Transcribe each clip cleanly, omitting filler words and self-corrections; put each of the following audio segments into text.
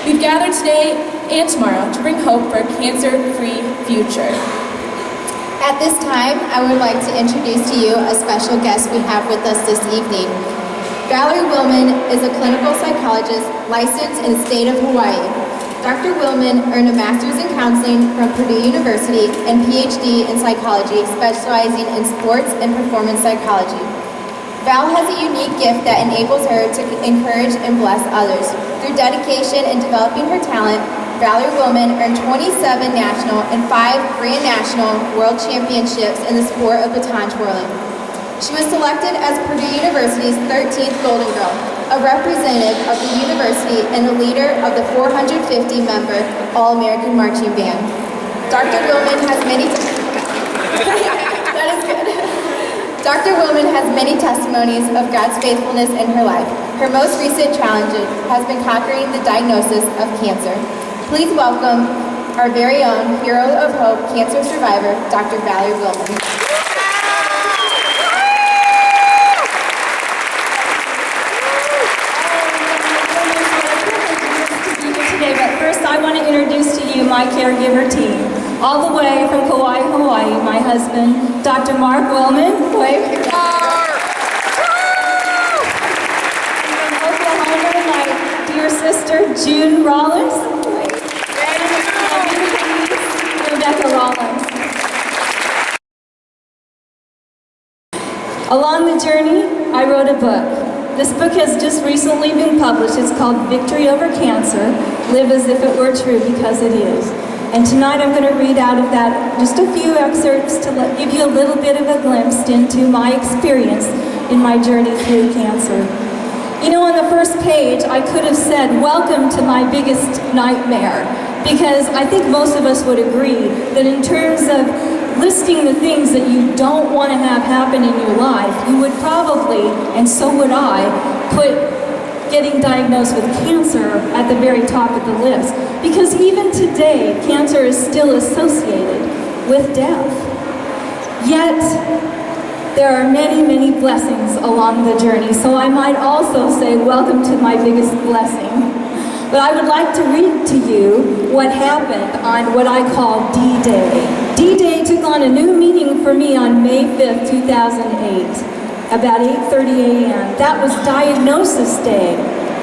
We've gathered today and tomorrow to bring hope for a cancer-free future. At this time, I would like to introduce to you a special guest we have with us this evening. Valerie Willman is a clinical psychologist licensed in the state of Hawaii. Dr. Willman earned a master's in counseling from Purdue University and PhD in psychology, specializing in sports and performance psychology. Val has a unique gift that enables her to encourage and bless others. Through dedication in developing her talent, Valerie Willman earned 27 national and 5 Grand National World Championships in the sport of baton twirling. She was selected as Purdue University's 13th Golden Girl, a representative of the university and the leader of the 450-member All-American Marching Band. Dr. Willman has many that is good. Dr. Willman has many testimonies of God's faithfulness in her life. Her most recent challenge has been conquering the diagnosis of cancer. Please welcome our very own Hero of Hope cancer survivor, Dr. Valerie Willman. I want to introduce to you my caregiver team. All the way from Kauai, Hawaii, my husband, Dr. Mark Willman. Wave. From Oklahoma, my dear sister, June Rollins. And Rebecca Rollins. Along the journey, I wrote a book. This book has just recently been published. It's called Victory Over Cancer, Live as If It Were True, because it is. And tonight I'm going to read out of that just a few excerpts to give you a little bit of a glimpse into my experience in my journey through cancer. You know, on the first page, I could have said, welcome to my biggest nightmare, because I think most of us would agree that in terms of listing the things that you don't want to have happen in your life, you would probably, and so would I, put getting diagnosed with cancer at the very top of the list. Because even today, cancer is still associated with death. Yet, there are many, many blessings along the journey. So I might also say, welcome to my biggest blessing. But I would like to read to you what happened on what I call D-Day. D-Day took on a new meaning for me on May 5th, 2008, about 8:30 a.m. That was Diagnosis Day.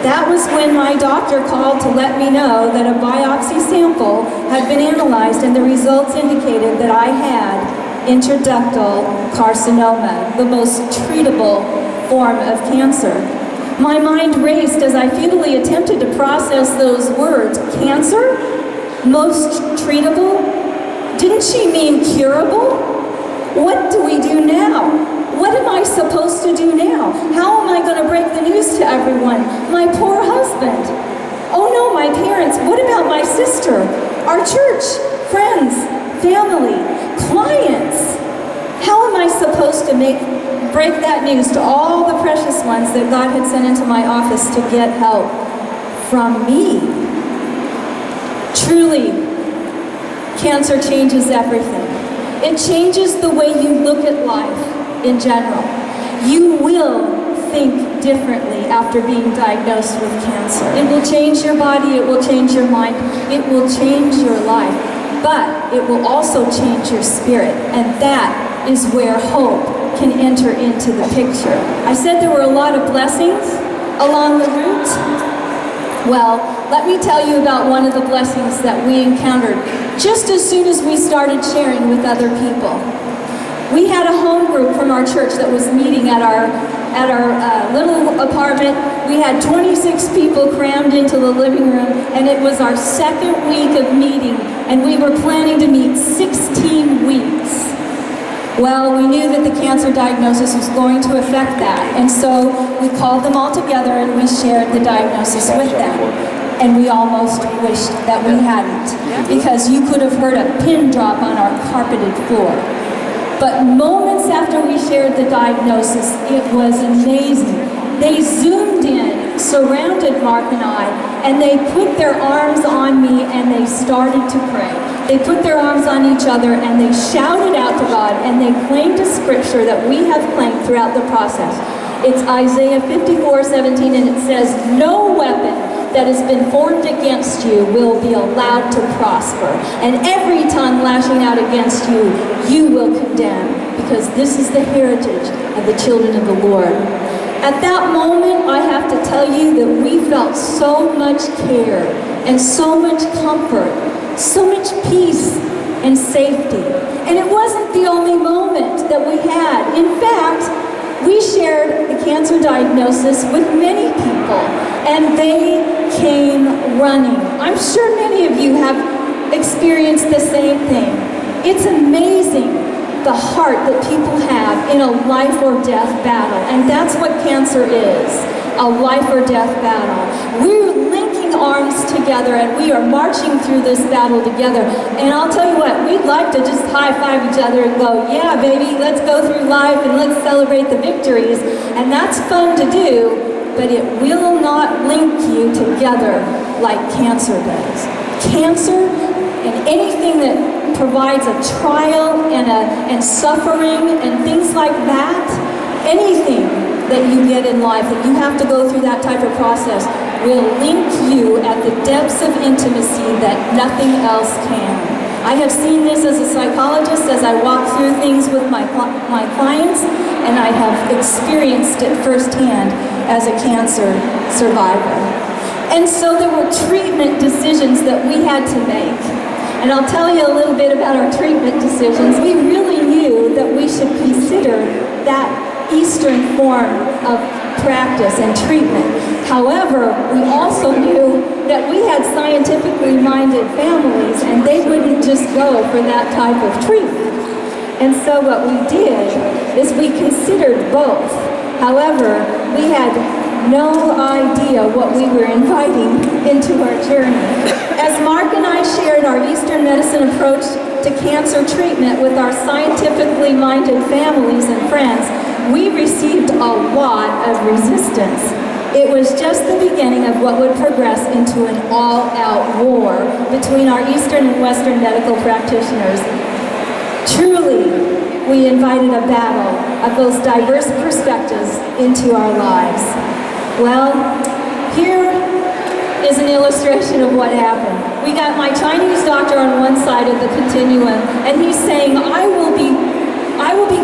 That was when my doctor called to let me know that a biopsy sample had been analyzed and the results indicated that I had intraductal carcinoma, the most treatable form of cancer. My mind raced as I futilely attempted to process those words. Cancer? Most treatable? Didn't she mean curable? What do we do now? What am I supposed to do now? How am I going to break the news to everyone? My poor husband. Oh no, my parents. What about my sister? Our church, friends, family, clients. How am I supposed to break that news to all the precious ones that God had sent into my office to get help from me? Truly, cancer changes everything. It changes the way you look at life in general. You will think differently after being diagnosed with cancer. It will change your body, it will change your mind, it will change your life, but it will also change your spirit, and that is where hope can enter into the picture. I said there were a lot of blessings along the route. Well, let me tell you about one of the blessings that we encountered just as soon as we started sharing with other people. We had a home group from our church that was meeting at our little apartment. We had 26 people crammed into the living room, and it was our second week of meeting, and we were planning to meet 16 weeks. Well, we knew that the cancer diagnosis was going to affect that, and so we called them all together and we shared the diagnosis with them. And we almost wished that we hadn't, because you could have heard a pin drop on our carpeted floor. But moments after we shared the diagnosis, it was amazing. They zoomed in, surrounded Mark and I, and they put their arms on me and they started to pray. They put their arms on each other and they shouted out to God, and they claimed a scripture that we have claimed throughout the process. It's Isaiah 54:17, and it says, "No weapon that has been formed against you will be allowed to prosper. And every tongue lashing out against you, you will condemn, because this is the heritage of the children of the Lord. At that moment, I have to tell you that we felt so much care and so much comfort, so much peace and safety. And it wasn't the only moment that we had. In fact, we shared the cancer diagnosis with many people, and they came running. I'm sure many of you have experienced the same thing. It's amazing the heart that people have in a life or death battle, and that's what cancer is, a life or death battle. We're linking arms together, and we are marching through this battle together. And I'll tell you what, we'd like to just high-five each other and go, yeah, baby, let's go through life and let's celebrate the victories. And that's fun to do, but it will not link you together like cancer does. Cancer and anything that provides a trial and suffering and things like that, anything that you get in life, that you have to go through that type of process, will link you at the depths of intimacy that nothing else can. I have seen this as a psychologist as I walk through things with my clients, and I have experienced it firsthand as a cancer survivor. And so there were treatment decisions that we had to make. And I'll tell you a little bit about our treatment decisions. We really knew that we should consider that Eastern form of practice and treatment. However, we also knew that we had scientifically minded families, and they wouldn't just go for that type of treatment. And so what we did is we considered both. However, we had no idea what we were inviting into our journey. As Mark and I shared our Eastern medicine approach to cancer treatment with our scientifically minded families and friends, we received a lot of resistance. It was just the beginning of what would progress into an all-out war between our Eastern and Western medical practitioners. Truly, we invited a battle of those diverse perspectives into our lives. Well, here is an illustration of what happened. We got my Chinese doctor on one side of the continuum, and he's saying, I will be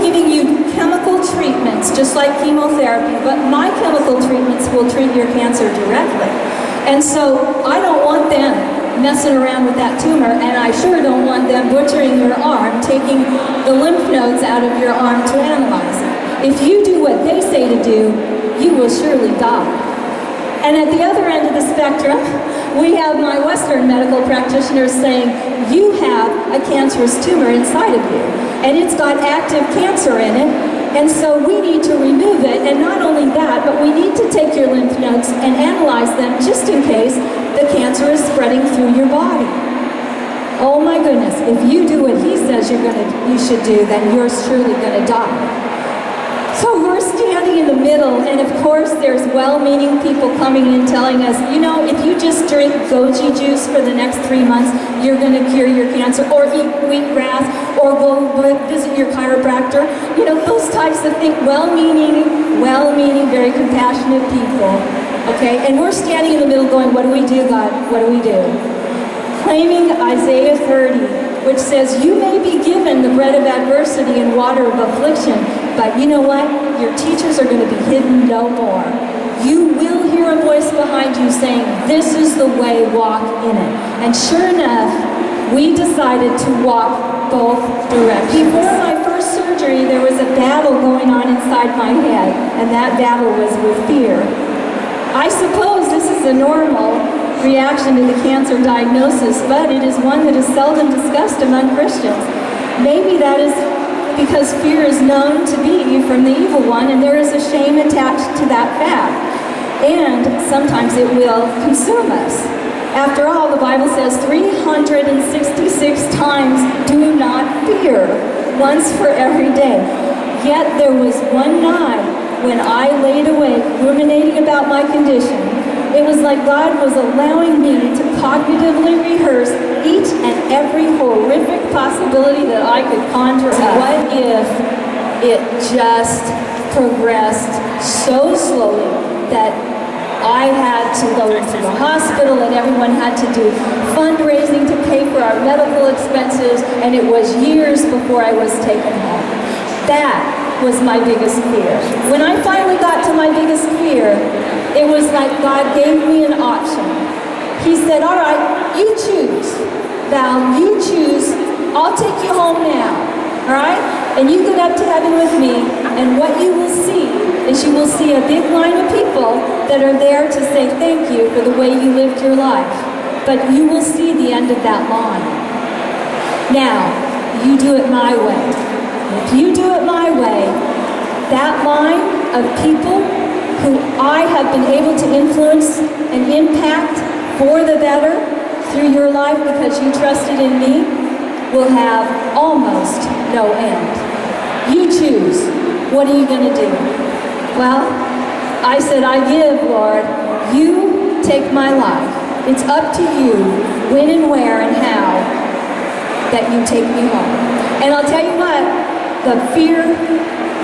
giving you chemical treatments, just like chemotherapy, but my chemical treatments will treat your cancer directly. And so I don't want them messing around with that tumor, and I sure don't want them butchering your arm, taking the lymph nodes out of your arm to analyze it. If you do what they say to do, you will surely die. And at the other end of the spectrum, we have my Western medical practitioners saying, you have a cancerous tumor inside of you, and it's got active cancer in it, and so we need to remove it. And not only that, but we need to take your lymph nodes and analyze them just in case the cancer is spreading through your body. Oh my goodness, if you do what he says you should do, then you're surely going to die. So we're standing in the middle, and of course there's well-meaning people coming in telling us, you know, if you just drink goji juice for the next 3 months, you're going to cure your cancer, or eat wheatgrass, or go visit your chiropractor. You know, those types of things, well-meaning, very compassionate people. Okay, and we're standing in the middle going, what do we do, God? What do we do? Claiming Isaiah 30, which says, you may be given the bread of adversity and water of affliction, but you know what? Your teachers are going to be hidden no more. You will hear a voice behind you saying, this is the way, walk in it. And sure enough, we decided to walk both directions. Before my first surgery, there was a battle going on inside my head, and that battle was with fear. I suppose this is a normal reaction to the cancer diagnosis, but it is one that is seldom discussed among Christians. Maybe that is because fear is known to be from the evil one, and there is a shame attached to that fact. And sometimes it will consume us. After all, the Bible says 366 times, do not fear, once for every day. Yet there was one night when I laid awake ruminating about my condition. It was like God was allowing me to cognitively rehearse each and every horrific possibility that I could conjure up. What if it just progressed so slowly that I had to go into the hospital, and everyone had to do fundraising to pay for our medical expenses, and it was years before I was taken home. That was my biggest fear. When I finally got to my biggest fear, it was like God gave me an option. He said, all right, you choose. Val, you choose. I'll take you home now, all right? And you get up to heaven with me, and what you will see is you will see a big line of people that are there to say thank you for the way you lived your life. But you will see the end of that line. Now, you do it my way. If you do it my way, that line of people who I have been able to influence and impact for the better through your life because you trusted in me will have almost no end. You choose. What are you going to do? Well, I said, I give, Lord. You take my life. It's up to you when and where and how that you take me home. And I'll tell you what, the fear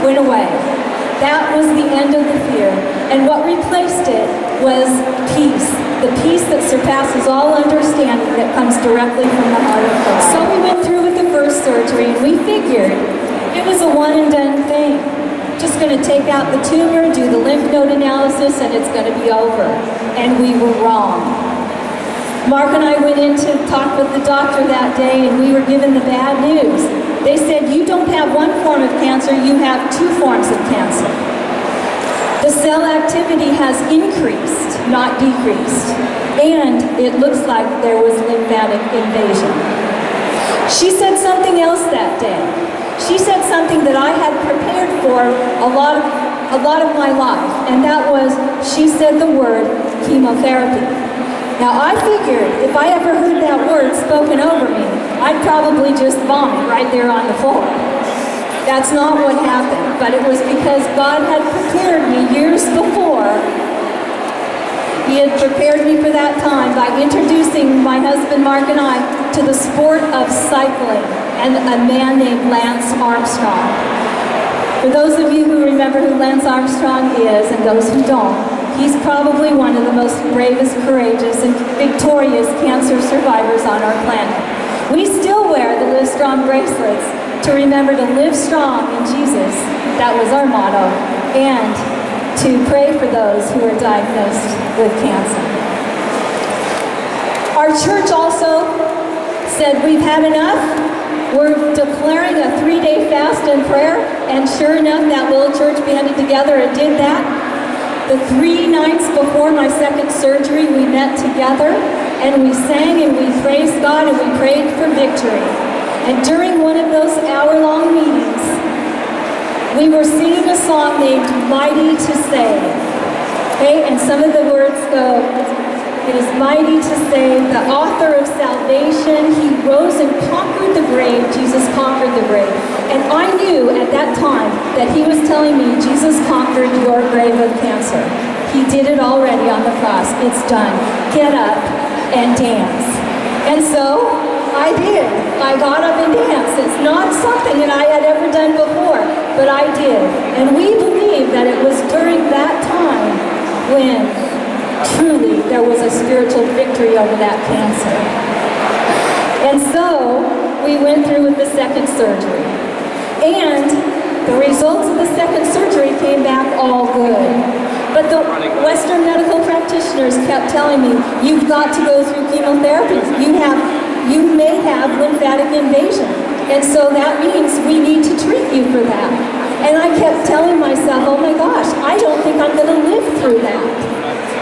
went away. That was the end of the fear. And what replaced it was peace. The peace that surpasses all understanding that comes directly from the heart of God. So we went through with the first surgery, and we figured it was a one and done thing. Just going to take out the tumor, do the lymph node analysis, and it's going to be over. And we were wrong. Mark and I went in to talk with the doctor that day, and we were given the bad news. They said, you don't have one form of cancer, you have two forms of cancer. The cell activity has increased, not decreased. And it looks like there was lymphatic invasion. She said something else that day. She said something that I had prepared for a lot of my life, and that was, she said the word chemotherapy. Now I figured if I ever heard that word spoken over me, I'd probably just vomit right there on the floor. That's not what happened, but it was because God had prepared me years before. He had prepared me for that time by introducing my husband Mark and I to the sport of cycling and a man named Lance Armstrong. For those of you who remember who Lance Armstrong is, and those who don't, he's probably one of the most bravest, courageous, and victorious cancer survivors on our planet. We still wear the Live Strong bracelets to remember to live strong in Jesus. That was our motto. And to pray for those who are diagnosed with cancer. Our church also said, we've had enough. We're declaring a 3-day fast and prayer. And sure enough, that little church banded together and did that. The 3 nights before my second surgery, we met together and we sang and we praised God and we prayed for victory. And during one of those hour-long meetings, we were singing a song named Mighty to Save. Okay, and some of the words go, it is mighty to save, the author of salvation, he rose and conquered the grave, Jesus conquered the grave. And I knew at that time that he was telling me, Jesus conquered your grave of cancer. He did it already on the cross. It's done. Get up and dance. And so I did. I got up and danced. It's not something that I had ever done before, but I did. And we believe that it was during that time when truly there was a spiritual victory over that cancer. And so we went through with the second surgery. And the results of the second surgery came back all good. But the Western medical practitioners kept telling me, you've got to go through chemotherapy. You may have lymphatic invasion. And so that means we need to treat you for that. And I kept telling myself, oh my gosh, I don't think I'm going to live through that.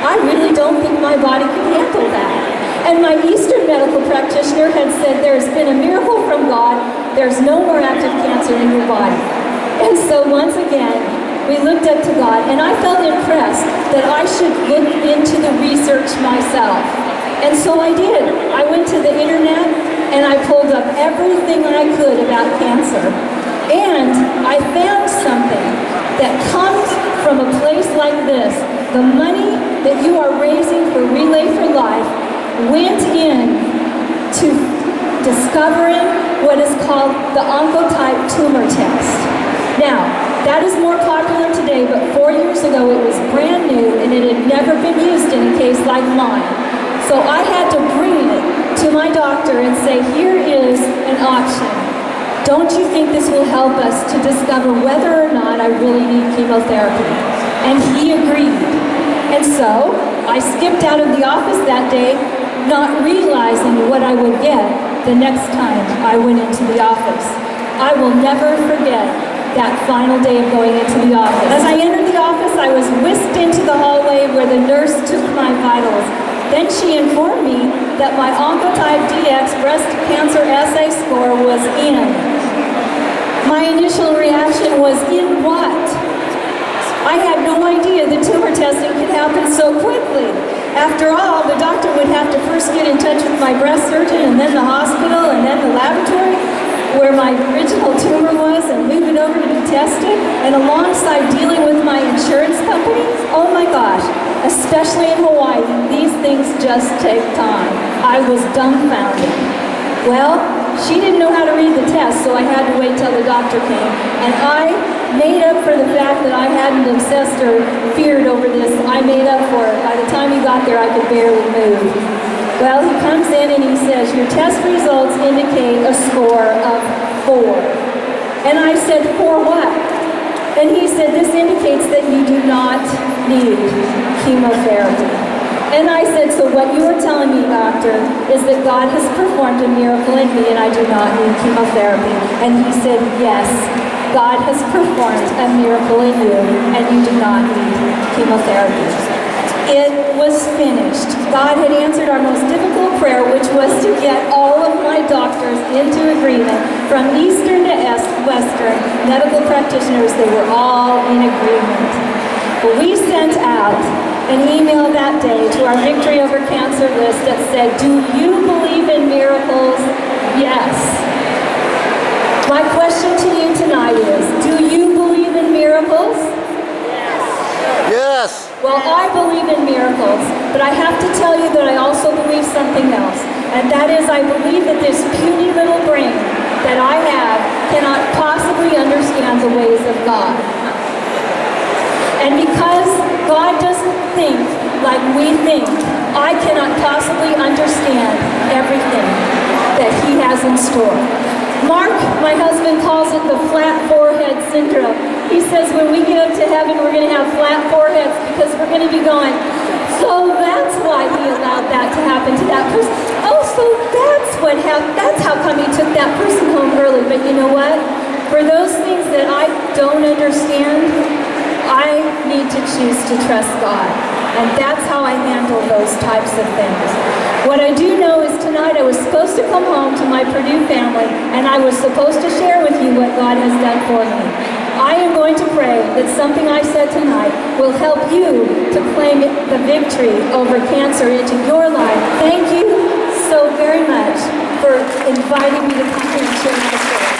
I really don't think my body can handle that. And my Eastern medical practitioner had said, there's been a miracle from God. There's no more active cancer in your body. And so once again, we looked up to God, and I felt impressed that I should look into the research myself. And so I did. I went to the internet, and I pulled up everything I could about cancer. And I found something that comes from a place like this. The money that you are raising for Relay for Life went in to discovering what is called the oncotype tumor test. Now, That is more popular today, but 4 years ago it was brand new and it had never been used in a case like mine. So I had to bring it to my doctor and say, here is an option. Don't you think this will help us to discover whether or not I really need chemotherapy? And he agreed. And so I skipped out of the office that day, not realizing what I would get the next time I went into the office. I will never forget that final day of going into the office. As I entered the office, I was whisked into the hallway where the nurse took my vitals. Then she informed me that my Oncotype DX breast cancer assay score was in. My initial reaction was, in what? I had no idea the tumor testing could happen so quickly. After all, the doctor would have to first get in touch with my breast surgeon and then the hospital and then the laboratory where my original tumor was and move it over to be tested, and alongside dealing with my insurance company, oh my gosh, especially in Hawaii, these things just take time. I was dumbfounded. Well, she didn't know how to read the test, so I had to wait till the doctor came, and I made up for the fact that I hadn't obsessed or feared over this. I made up for it. By the time he got there, I could barely move. Well, he comes in and he says, your test results indicate a score of 4. And I said, 4 what? And he said, this indicates that you do not need chemotherapy. And I said, so what you are telling me, doctor, is that God has performed a miracle in me and I do not need chemotherapy. And he said, yes, God has performed a miracle in you and you do not need chemotherapy. It was finished. God had answered our most difficult prayer, which was to get all of my doctors into agreement. From Eastern to Western medical practitioners, they were all in agreement. But we sent out an email that day to our Victory Over Cancer list that said, do you believe in miracles? Yes. My question to you tonight is, do you believe in miracles? Yes. Well, I believe in miracles, but I have to tell you that I also believe something else. And that is, I believe that this puny little brain that I have cannot possibly understand the ways of God. And because God doesn't think like we think, I cannot possibly understand everything that He has in store. Mark, my husband, calls it the flat forehead syndrome. He says when we get up to heaven, we're going to have flat foreheads because we're going to be going, so that's why he allowed that to happen to that person. Oh, so that's what happened. That's how come he took that person home early. But you know what? For those things that I don't understand, I need to choose to trust God. And that's how I handle those types of things. What I do know is tonight I was supposed to come home to my Purdue family and I was supposed to share with you what God has done for me. I am going to pray that something I said tonight will help you to claim the victory over cancer into your life. Thank you so very much for inviting me to come here and share my story.